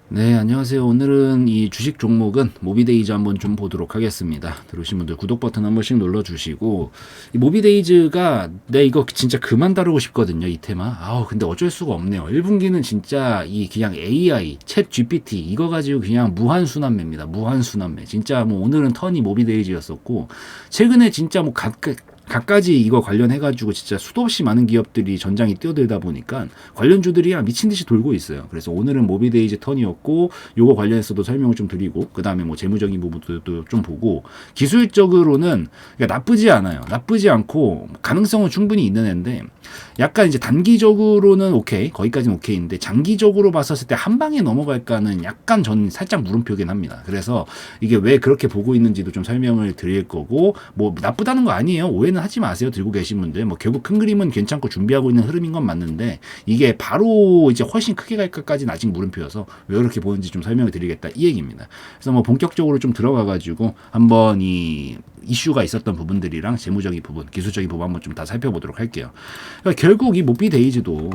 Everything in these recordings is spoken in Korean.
네, 안녕하세요. 오늘은 이 주식 종목은 모비데이즈 한번 좀 보도록 하겠습니다. 들어오신 분들 구독 버튼 한 번씩 눌러주시고, 이 모비데이즈가 네, 이거 진짜 그만 다루고 싶거든요, 이 테마. 근데 어쩔 수가 없네요. 1분기는 진짜 이 그냥 AI, 챗 GPT 이거 가지고 그냥 무한순환매입니다. 무한순환매. 진짜 뭐 오늘은 턴이 모비데이즈였었고, 최근에 진짜 뭐 갖가지 이거 관련해가지고 진짜 수도 없이 많은 기업들이 전장에 뛰어들다 보니까 관련주들이 미친 듯이 돌고 있어요. 그래서 오늘은 모비데이즈 턴이었고 요거 관련해서도 설명을 좀 드리고 그 다음에 뭐 재무적인 부분도 좀 보고 기술적으로는 그러니까 나쁘지 않아요. 나쁘지 않고 가능성은 충분히 있는 애인데 약간 이제 단기적으로는 오케이 거기까지는 오케이인데 장기적으로 봤었을 때 한 방에 넘어갈까는 약간 전 살짝 물음표긴 합니다. 그래서 이게 왜 그렇게 보고 있는지도 좀 설명을 드릴 거고 뭐 나쁘다는 거 아니에요. 오해는 하지 마세요. 들고 계신 분들 뭐 결국 큰 그림은 괜찮고 준비하고 있는 흐름인 건 맞는데 이게 바로 이제 훨씬 크게 갈까까지는 아직 물음표여서 왜 그렇게 보는지 좀 설명을 드리겠다 이 얘기입니다. 그래서 뭐 본격적으로 좀 들어가 가지고 한번 이 이슈가 있었던 부분들이랑 재무적인 부분, 기술적인 부분 한번 좀 다 살펴보도록 할게요. 그러니까 결국 이 모비데이즈도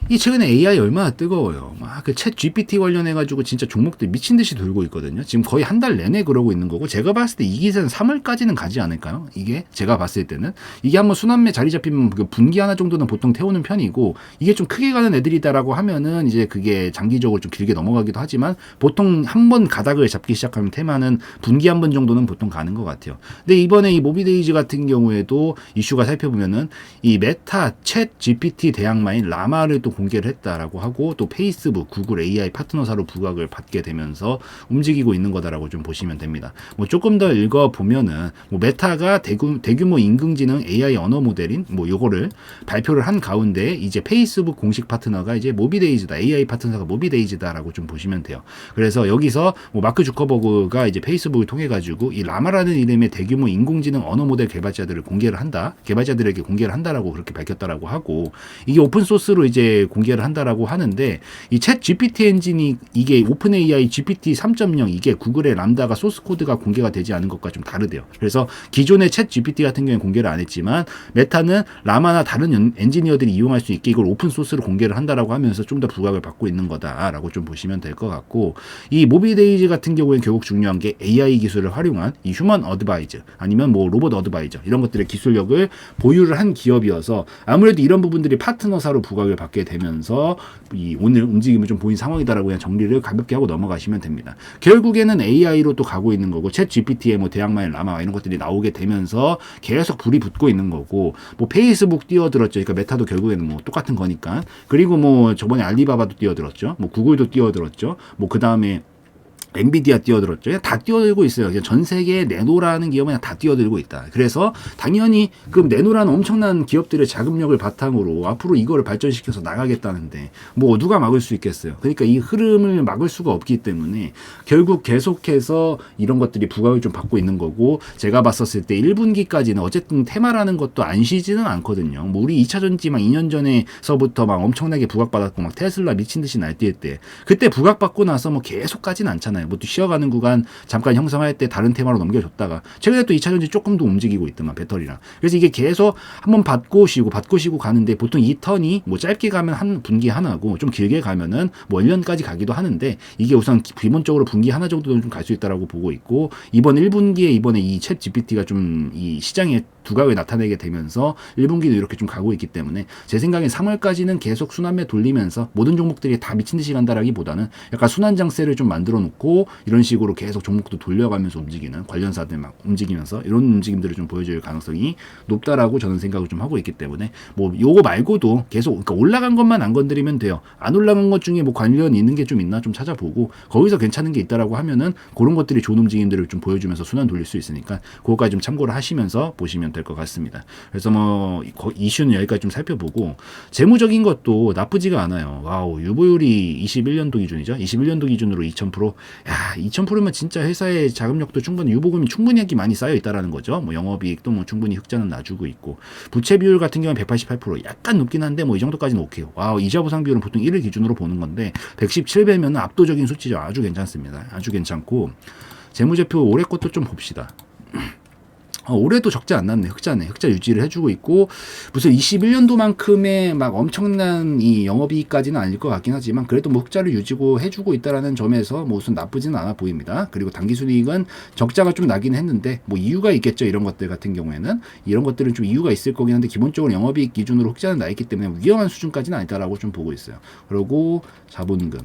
이 최근에 AI 얼마나 뜨거워요. 막 그 챗 GPT 관련해가지고 진짜 종목들 미친 듯이 돌고 있거든요. 지금 거의 한 달 내내 그러고 있는 거고 제가 봤을 때 이 기세는 3월까지는 가지 않을까요? 이게 제가 봤을 때는 이게 한번 순환매 자리 잡히면 그 분기 하나 정도는 보통 태우는 편이고 이게 좀 크게 가는 애들이다라고 하면은 이제 그게 장기적으로 좀 길게 넘어가기도 하지만 보통 한 번 가닥을 잡기 시작하면 테마는 분기 한 번 정도는 보통 가는 것 같아요. 근데 이번에 이 모비데이즈 같은 경우에도 이슈가 살펴보면은 이 메타 챗 GPT 대항마인 라마를 또 공개를 했다라고 하고 또 페이스북, 구글 AI 파트너사로 부각을 받게 되면서 움직이고 있는 거다라고 좀 보시면 됩니다. 뭐 조금 더 읽어 보면은 뭐 메타가 대규모 인공지능 AI 언어 모델인 뭐 요거를 발표를 한 가운데 이제 페이스북 공식 파트너가 이제 모비데이즈다. AI 파트너가 모비데이즈다라고 좀 보시면 돼요. 그래서 여기서 뭐 마크 주커버그가 이제 페이스북을 통해 가지고 이 라마라는 이름의 대규모 인공지능 언어 모델 개발자들을 공개를 한다. 개발자들에게 공개를 한다라고 그렇게 밝혔다라고 하고 이게 오픈 소스로 이제 공개를 한다라고 하는데 이 챗 GPT 엔진이 이게 오픈 AI GPT 3.0 이게 구글의 람다가 소스 코드가 공개가 되지 않은 것과 좀 다르대요. 그래서 기존의 챗 GPT 같은 경우는 공개를 안 했지만 메타는 라마나 다른 엔지니어들이 이용할 수 있게 이걸 오픈 소스로 공개를 한다라고 하면서 좀 더 부각을 받고 있는 거다라고 좀 보시면 될 것 같고 이 모비데이즈 같은 경우에는 결국 중요한 게 AI 기술을 활용한 이 휴먼 어드바이저 아니면 뭐 로봇 어드바이저 이런 것들의 기술력을 보유를 한 기업이어서 아무래도 이런 부분들이 파트너사로 부각을 받게 되면서 이 오늘 움직임을 좀 보인 상황이다라고 그냥 정리를 가볍게 하고 넘어가시면 됩니다. 결국에는 AI로 또 가고 있는 거고 챗 GPT의 뭐 대항마인 라마 이런 것들이 나오게 되면서 계속 불이 붙고 있는 거고 뭐 페이스북 뛰어들었죠. 그러니까 메타도 결국에는 뭐 똑같은 거니까. 그리고 뭐 저번에 알리바바도 뛰어들었죠. 뭐 구글도 뛰어들었죠. 뭐 그다음에 엔비디아 뛰어들었죠. 다 뛰어들고 있어요. 전 세계에 네노라는 기업은 다 뛰어들고 있다. 그래서 당연히 그 네노라는 엄청난 기업들의 자금력을 바탕으로 앞으로 이거를 발전시켜서 나가겠다는데 뭐 누가 막을 수 있겠어요. 그러니까 이 흐름을 막을 수가 없기 때문에 결국 계속해서 이런 것들이 부각을 좀 받고 있는 거고 제가 봤었을 때 1분기까지는 어쨌든 테마라는 것도 안 쉬지는 않거든요. 뭐 우리 2차 전지 막 2년 전에서부터 막 엄청나게 부각받았고 막 테슬라 미친 듯이 날뛸 때 그때 부각받고 나서 뭐 계속 가진 않잖아요. 뭐 또 쉬어가는 구간 잠깐 형성할 때 다른 테마로 넘겨줬다가 최근에 또 2차전지 조금 더 움직이고 있더만 배터리랑. 그래서 이게 계속 한번 받고 쉬고 가는데 보통 이 턴이 뭐 짧게 가면 한 분기 하나고 좀 길게 가면은 뭐 1년까지 가기도 하는데 이게 우선 기본적으로 분기 하나 정도는 좀 갈 수 있다라고 보고 있고 이번 1분기에 이번에 이 챗 GPT가 좀 이 시장에 두각을 나타내게 되면서 1분기도 이렇게 좀 가고 있기 때문에 제 생각엔 3월까지는 계속 순환매 돌리면서 모든 종목들이 다 미친 듯이 간다라기보다는 약간 순환 장세를 좀 만들어 놓고 이런 식으로 계속 종목도 돌려가면서 움직이는 관련사들 막 움직이면서 이런 움직임들을 좀 보여줄 가능성이 높다라고 저는 생각을 좀 하고 있기 때문에 뭐 요거 말고도 계속 그러니까 올라간 것만 안 건드리면 돼요. 안 올라간 것 중에 뭐 관련 있는 게 좀 있나 좀 찾아보고 거기서 괜찮은 게 있다라고 하면은 그런 것들이 좋은 움직임들을 좀 보여주면서 순환 돌릴 수 있으니까 그거까지 좀 참고를 하시면서 보시면 될 것 같습니다. 그래서 뭐 이슈는 여기까지 좀 살펴보고 재무적인 것도 나쁘지가 않아요. 와우 유보율이 21년도 기준이죠. 21년도 기준으로 2000%. 야 2000%면 진짜 회사의 자금력도 충분히 유보금이 충분히 많이 쌓여 있다라는 거죠. 뭐 영업이익도 뭐 충분히 흑자는 놔주고 있고 부채 비율 같은 경우는 188% 약간 높긴 한데 뭐 이 정도까지는 오케이요. 와우 이자 보상 비율은 보통 1을 기준으로 보는 건데 117배면 압도적인 수치죠. 아주 괜찮습니다. 아주 괜찮고 재무제표 올해 것도 좀 봅시다. 올해도 적자 안 났네. 흑자네. 흑자 유지를 해주고 있고, 무슨 21년도만큼의 막 엄청난 이 영업이익까지는 아닐 것 같긴 하지만, 그래도 뭐 흑자를 유지고 해주고 있다라는 점에서 뭐 우선 나쁘지는 않아 보입니다. 그리고 당기순이익은 적자가 좀 나긴 했는데, 뭐 이유가 있겠죠. 이런 것들 같은 경우에는. 이런 것들은 좀 이유가 있을 거긴 한데, 기본적으로 영업이익 기준으로 흑자는 나 있기 때문에 위험한 수준까지는 아니다라고 좀 보고 있어요. 그리고 자본금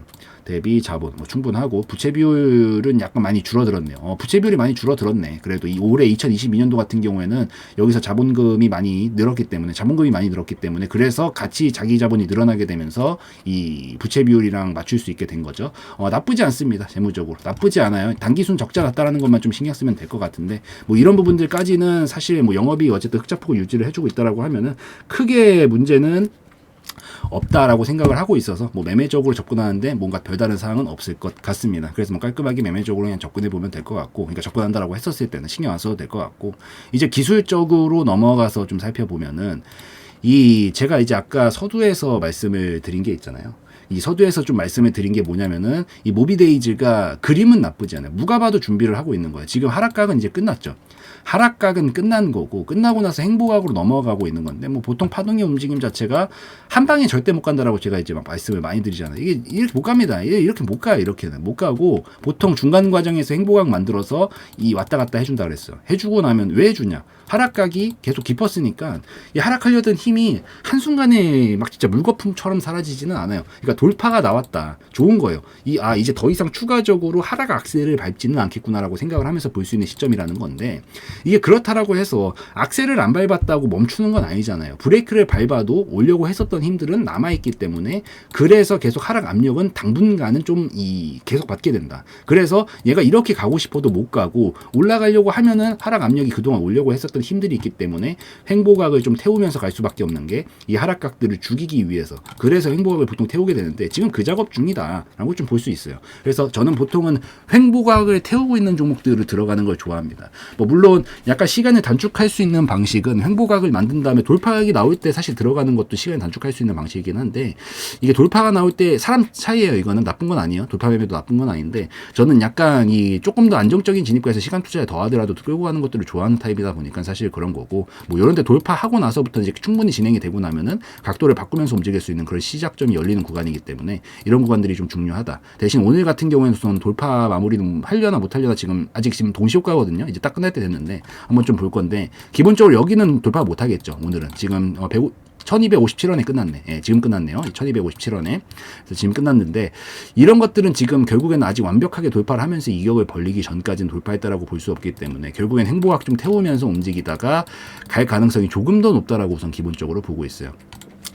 대비 자본 뭐 충분하고, 부채 비율은 약간 많이 줄어들었네요. 부채 비율이 많이 줄어들었네. 그래도 이 올해 2022년도 같은 경우에는 여기서 자본금이 많이 늘었기 때문에 그래서 같이 자기 자본이 늘어나게 되면서 이 부채 비율이랑 맞출 수 있게 된 거죠. 나쁘지 않습니다. 재무적으로 나쁘지 않아요. 단기순 적자 났다라는 것만 좀 신경 쓰면 될 것 같은데, 뭐 이런 부분들까지는 사실 뭐 영업이 어쨌든 흑자폭을 유지를 해주고 있다라고 하면은 크게 문제는 없다라고 생각을 하고 있어서, 뭐 매매적으로 접근하는데 뭔가 별다른 사항은 없을 것 같습니다. 그래서 뭐 깔끔하게 매매적으로 그냥 접근해 보면 될 것 같고, 그러니까 접근한다라고 했었을 때는 신경 안 써도 될 것 같고, 이제 기술적으로 넘어가서 좀 살펴보면은, 제가 이제 아까 서두에서 말씀을 드린 게 있잖아요. 이 서두에서 좀 말씀을 드린 게 뭐냐면은, 이 모비데이즈가 그림은 나쁘지 않아요. 누가 봐도 준비를 하고 있는 거예요. 지금 하락각은 이제 끝났죠. 하락각은 끝난 거고, 끝나고 나서 행보각으로 넘어가고 있는 건데, 뭐 보통 파동의 움직임 자체가 한 방에 절대 못 간다라고 제가 이제 막 말씀을 많이 드리잖아요. 이게 이렇게 못 갑니다. 이렇게 못 가요. 이렇게는 못 가고, 보통 중간 과정에서 행보각 만들어서 이 왔다 갔다 해준다 그랬어요. 해주고 나면 왜 해주냐? 하락각이 계속 깊었으니까 이 하락하려던 힘이 한순간에 막 진짜 물거품처럼 사라지지는 않아요. 그러니까 돌파가 나왔다. 좋은 거예요. 이제 더 이상 추가적으로 하락 악셀을 밟지는 않겠구나라고 생각을 하면서 볼 수 있는 시점이라는 건데, 이게 그렇다라고 해서 악셀을 안 밟았다고 멈추는 건 아니잖아요. 브레이크를 밟아도 오려고 했었던 힘들은 남아있기 때문에, 그래서 계속 하락 압력은 당분간은 좀 계속 받게 된다. 그래서 얘가 이렇게 가고 싶어도 못 가고, 올라가려고 하면은 하락 압력이 그동안 오려고 했었던 힘들이 있기 때문에 횡보각을 좀 태우면서 갈 수밖에 없는 게, 이 하락각들을 죽이기 위해서. 그래서 횡보각을 보통 태우게 되는데, 지금 그 작업 중이다라고 좀 볼 수 있어요. 그래서 저는 보통은 횡보각을 태우고 있는 종목들을 들어가는 걸 좋아합니다. 뭐 물론 약간 시간을 단축할 수 있는 방식은, 횡보각을 만든 다음에 돌파각이 나올 때 사실 들어가는 것도 시간을 단축할 수 있는 방식이긴 한데, 이게 돌파가 나올 때 사람 차이예요. 이거는 나쁜 건 아니에요. 돌파 매매도 나쁜 건 아닌데, 저는 약간 조금 더 안정적인 진입가에서 시간 투자에 더하더라도 끌고 가는 것들을 좋아하는 타입이다 보니까 사실 그런 거고, 뭐 이런 데 돌파하고 나서부터 이제 충분히 진행이 되고 나면은 각도를 바꾸면서 움직일 수 있는 그런 시작점이 열리는 구간이기 때문에, 이런 구간들이 좀 중요하다. 대신 오늘 같은 경우에는 우선 돌파 마무리는 하려나 못 하려나 아직 동시효과거든요. 이제 딱 끝날 때 됐는데 한번 좀 볼 건데, 기본적으로 여기는 돌파 못 하겠죠. 오늘은 지금 1257원에 끝났네. 예, 지금 끝났네요. 1257원에. 그래서 지금 끝났는데, 이런 것들은 지금 결국에는 아직 완벽하게 돌파를 하면서 이격을 벌리기 전까지는 돌파했다라고 볼 수 없기 때문에, 결국엔 행보각 좀 태우면서 움직이다가 갈 가능성이 조금 더 높다라고 우선 기본적으로 보고 있어요.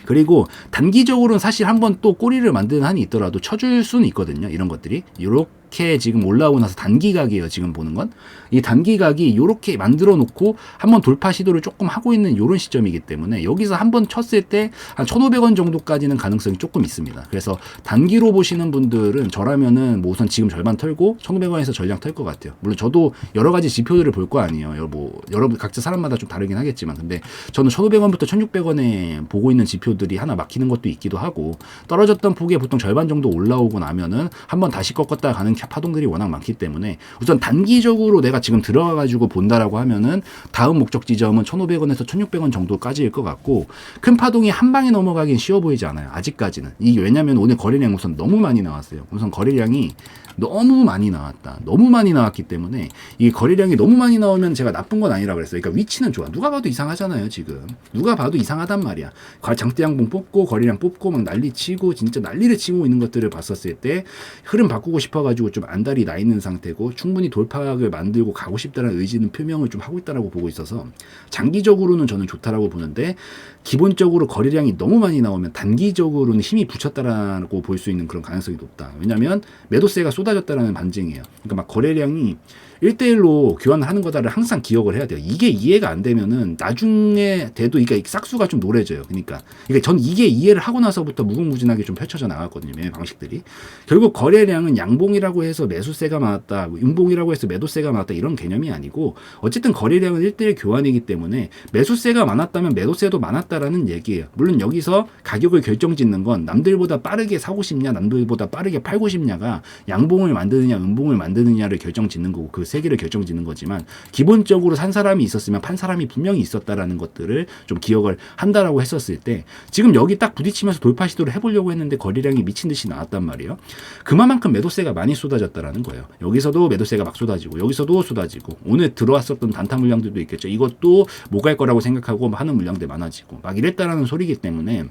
그리고 단기적으로는 사실 한번 또 꼬리를 만드는 한이 있더라도 쳐줄 수는 있거든요. 이런 것들이 이렇게 지금 올라오고 나서 단기각이에요. 지금 보는 건 이 단기각이 이렇게 만들어 놓고 한번 돌파 시도를 조금 하고 있는 이런 시점이기 때문에, 여기서 한번 쳤을 때 한 1,500원 정도까지는 가능성이 조금 있습니다. 그래서 단기로 보시는 분들은 저라면은 뭐 우선 지금 절반 털고 1,500원에서 전량 털 것 같아요. 물론 저도 여러 가지 지표들을 볼 거 아니에요. 여러분 각자 사람마다 좀 다르긴 하겠지만, 근데 저는 1,500원부터 1,600원에 보고 있는 지표들이 하나 막히는 것도 있기도 하고, 떨어졌던 폭에 보통 절반 정도 올라오고 나면은 한번 다시 꺾었다 가는 파동들이 워낙 많기 때문에, 우선 단기적으로 내가 지금 들어가가지고 본다라고 하면은 다음 목적 지점은 1,500원에서 1,600원 정도까지일 것 같고, 큰 파동이 한 방에 넘어가긴 쉬워 보이지 않아요. 아직까지는. 이게 왜냐면 오늘 거래량 우선 너무 많이 나왔어요. 우선 거래량이 너무 많이 나왔다. 너무 많이 나왔기 때문에, 이 거래량이 너무 많이 나오면 제가 나쁜 건 아니라 그랬어요. 그러니까 위치는 좋아. 누가 봐도 이상하잖아요. 지금 누가 봐도 이상하단 말이야. 장대양봉 뽑고 거래량 뽑고 막 난리치고 진짜 난리를 치고 있는 것들을 봤었을 때, 흐름 바꾸고 싶어가지고 좀 안달이 나 있는 상태고, 충분히 돌파각을 만들고 가고 싶다는 의지는 표명을 좀 하고 있다라고 보고 있어서, 장기적으로는 저는 좋다라고 보는데, 기본적으로 거래량이 너무 많이 나오면 단기적으로는 힘이 붙였다라고 볼 수 있는 그런 가능성이 높다. 왜냐하면 매도세가 쏟아졌다라는 반증이에요. 그러니까 막 거래량이 1대1로 교환을 하는 거다를 항상 기억을 해야 돼요. 이게 이해가 안 되면은 나중에 돼도 이게 싹수가 좀 노래져요. 그러니까 전 이게 이해를 하고 나서부터 무궁무진하게 좀 펼쳐져 나갔거든요. 매매 방식들이. 결국 거래량은 양봉이라고 해서 매수세가 많았다, 음봉이라고 해서 매도세가 많았다, 이런 개념이 아니고, 어쨌든 거래량은 1대1 교환이기 때문에 매수세가 많았다면 매도세도 많았다라는 얘기예요. 물론 여기서 가격을 결정짓는 건 남들보다 빠르게 사고 싶냐, 남들보다 빠르게 팔고 싶냐가 양봉을 만드느냐 음봉을 만드느냐를 결정짓는 거고, 그 세기를 결정짓는 거지만 기본적으로 산 사람이 있었으면 판 사람이 분명히 있었다라는 것들을 좀 기억을 한다라고 했었을 때 지금 여기 딱 부딪히면서 돌파 시도를 해보려고 했는데 거래량이 미친 듯이 나왔단 말이에요. 그만큼 매도세가 많이 쏟아졌다라는 거예요. 여기서도 매도세가 막 쏟아지고 여기서도 쏟아지고 오늘 들어왔었던 단타 물량들도 있겠죠. 이것도 못 갈 거라고 생각하고 하는 물량들 많아지고 막 이랬다라는 소리이기 때문에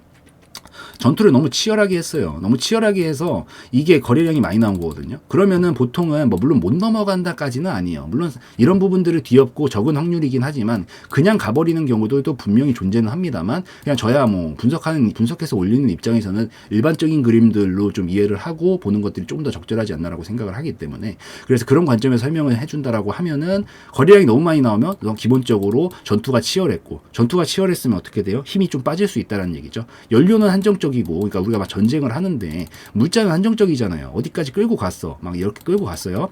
전투를 너무 치열하게 했어요. 너무 치열하게 해서 이게 거래량이 많이 나온 거거든요. 그러면은 보통은 뭐 물론 못 넘어간다까지는 아니에요. 물론 이런 부분들을 뒤엎고 적은 확률이긴 하지만 그냥 가버리는 경우도 분명히 존재는 합니다만 그냥 저야 뭐 분석해서 올리는 입장에서는 일반적인 그림들로 좀 이해를 하고 보는 것들이 좀 더 적절하지 않나라고 생각을 하기 때문에 그래서 그런 관점에서 설명을 해준다라고 하면은 거래량이 너무 많이 나오면 기본적으로 전투가 치열했고 전투가 치열했으면 어떻게 돼요? 힘이 좀 빠질 수 있다는 얘기죠. 연료는 한정적이고 그러니까 우리가 막 전쟁을 하는데 물자는 한정적이잖아요. 어디까지 끌고 갔어. 막 이렇게 끌고 갔어요.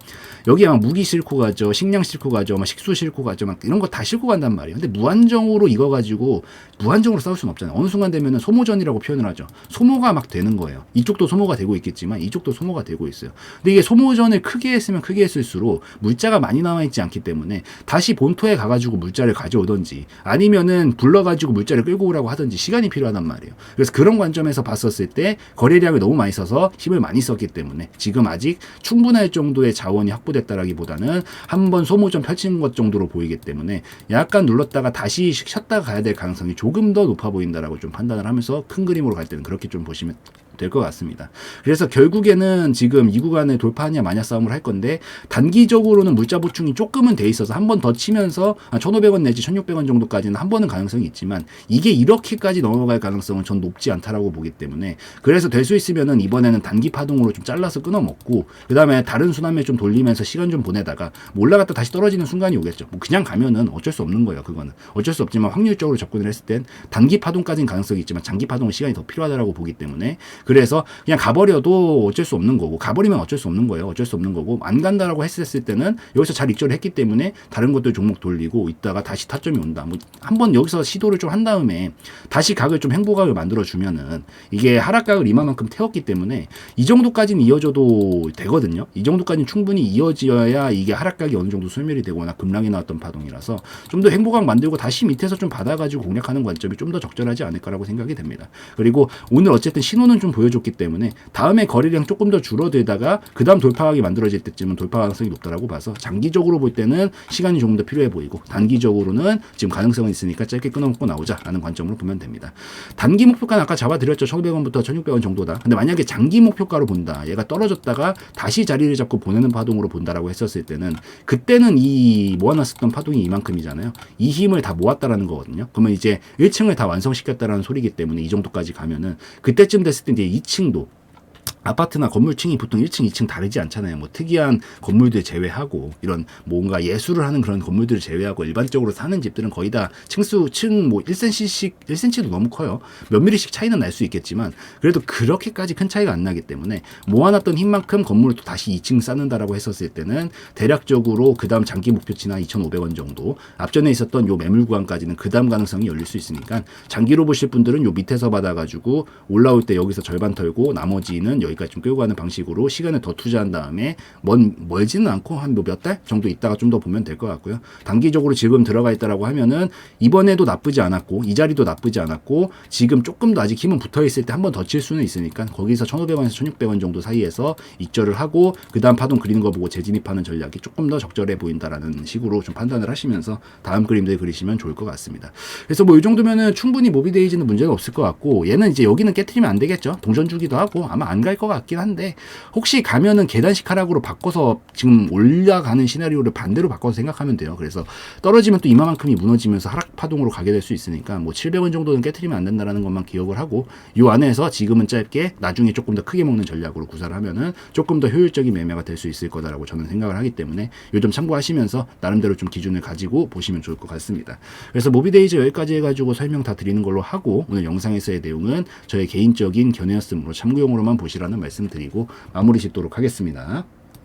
여기에 막 무기 싣고 가죠. 식량 싣고 가죠. 막 식수 싣고 가죠. 막 이런 거 다 싣고 간단 말이에요. 근데 무한정으로 이거 가지고 무한정으로 싸울 수는 없잖아요. 어느 순간 되면은 소모전이라고 표현을 하죠. 소모가 막 되는 거예요. 이쪽도 소모가 되고 있겠지만 이쪽도 소모가 되고 있어요. 근데 이게 소모전을 크게 했으면 크게 했을수록 물자가 많이 남아 있지 않기 때문에 다시 본토에 가가지고 물자를 가져오든지 아니면은 불러가지고 물자를 끌고 오라고 하든지 시간이 필요하단 말이에요. 그래서 그런 관점에서 봤었을 때 거래량을 너무 많이 써서 힘을 많이 썼기 때문에 지금 아직 충분할 정도의 자원이 확보됐다라기보다는 한번 소모전 펼친 것 정도로 보이기 때문에 약간 눌렀다가 다시 쉬었다 가야 될 가능성이 조금 더 높아 보인다라고 좀 판단을 하면서 큰 그림으로 갈 때는 그렇게 좀 보시면 될 것 같습니다. 그래서 결국에는 지금 이 구간에 돌파하냐 마냐 싸움을 할 건데 단기적으로는 물자 보충이 조금은 돼 있어서 한 번 더 치면서 1,500원 내지 1,600원 정도까지는 한 번은 가능성이 있지만 이게 이렇게까지 넘어갈 가능성은 전 높지 않다라고 보기 때문에 그래서 될 수 있으면은 이번에는 단기 파동으로 좀 잘라서 끊어먹고 그 다음에 다른 순환매 좀 돌리면서 시간 좀 보내다가 올라갔다 다시 떨어지는 순간이 오겠죠. 뭐 그냥 가면은 어쩔 수 없는 거예요. 그거는 어쩔 수 없지만 확률적으로 접근을 했을 땐 단기 파동까지는 가능성이 있지만 장기 파동은 시간이 더 필요하다라고 보기 때문에 그래서 그냥 가버려도 어쩔 수 없는 거고 가버리면 어쩔 수 없는 거예요. 어쩔 수 없는 거고 안 간다라고 했을 때는 여기서 잘 익절을 했기 때문에 다른 것들 종목 돌리고 있다가 다시 타점이 온다. 뭐 한번 여기서 시도를 좀 한 다음에 다시 각을 좀 행보각을 만들어 주면은 이게 하락각을 이만큼 태웠기 때문에 이 정도까지는 이어져도 되거든요. 이 정도까지는 충분히 이어져야 이게 하락각이 어느 정도 소멸이 되거나 급락이 나왔던 파동이라서 좀 더 행보각 만들고 다시 밑에서 좀 받아가지고 공략하는 관점이 좀 더 적절하지 않을까라고 생각이 됩니다. 그리고 오늘 어쨌든 신호는 좀 보여줬기 때문에 다음에 거래량 조금 더 줄어들다가 그 다음 돌파각이 만들어질 때쯤은 돌파 가능성이 높다라고 봐서 장기적으로 볼 때는 시간이 조금 더 필요해 보이고 단기적으로는 지금 가능성은 있으니까 짧게 끊어먹고 나오자라는 관점으로 보면 됩니다. 단기 목표가는 아까 잡아드렸죠. 1,500원부터 1,600원 정도다. 근데 만약에 장기 목표가로 본다. 얘가 떨어졌다가 다시 자리를 잡고 보내는 파동으로 본다라고 했었을 때는 그때는 이 모아놨었던 파동이 이만큼이잖아요. 이 힘을 다 모았다라는 거거든요. 그러면 이제 1층을 다 완성시켰다라는 소리이기 때문에 이 정도까지 가면은 그때쯤 됐을 때 이제 2층도 아파트나 건물층이 보통 1층, 2층 다르지 않잖아요. 뭐 특이한 건물들 제외하고 이런 뭔가 예술을 하는 그런 건물들을 제외하고 일반적으로 사는 집들은 거의 다 층 뭐 1cm씩 1cm도 너무 커요. 몇 미리씩 차이는 날 수 있겠지만 그래도 그렇게까지 큰 차이가 안 나기 때문에 모아놨던 힘만큼 건물을 또 다시 2층 쌓는다라고 했었을 때는 대략적으로 그 다음 장기 목표치나 2,500원 정도 앞전에 있었던 요 매물 구간까지는 그 다음 가능성이 열릴 수 있으니까 장기로 보실 분들은 요 밑에서 받아가지고 올라올 때 여기서 절반 털고 나머지는 여기까지 좀 끌고 가는 방식으로 시간을 더 투자한 다음에 멀지는 않고 한 몇 달 정도 있다가 좀 더 보면 될 것 같고요. 단기적으로 지금 들어가 있다라고 하면은 이번에도 나쁘지 않았고 이 자리도 나쁘지 않았고 지금 조금 더 아직 힘은 붙어 있을 때 한 번 더 칠 수는 있으니까 거기서 1,500원에서 1,600원 정도 사이에서 익절을 하고 그 다음 파동 그리는 거 보고 재진입하는 전략이 조금 더 적절해 보인다라는 식으로 좀 판단을 하시면서 다음 그림들 그리시면 좋을 것 같습니다. 그래서 뭐 이 정도면은 충분히 모비데이지는 문제는 없을 것 같고 얘는 이제 여기는 깨트리면 안 되겠죠. 동전 주기도 하고 아마 안 갈 것 같긴 한데 혹시 가면은 계단식 하락으로 바꿔서 지금 올라가는 시나리오를 반대로 바꿔서 생각하면 돼요. 그래서 떨어지면 또 이만큼이 무너지면서 하락 파동으로 가게 될 수 있으니까 뭐 700원 정도는 깨트리면 안 된다라는 것만 기억을 하고 이 안에서 지금은 짧게 나중에 조금 더 크게 먹는 전략으로 구사를 하면은 조금 더 효율적인 매매가 될 수 있을 거다라고 저는 생각을 하기 때문에 요 점 참고하시면서 나름대로 좀 기준을 가지고 보시면 좋을 것 같습니다. 그래서 모비데이즈 여기까지 해가지고 설명 다 드리는 걸로 하고 오늘 영상에서의 내용은 저의 개인적인 견해였으므로 참고용으로만 보시라는 말씀 드리고 마무리 짓도록 하겠습니다.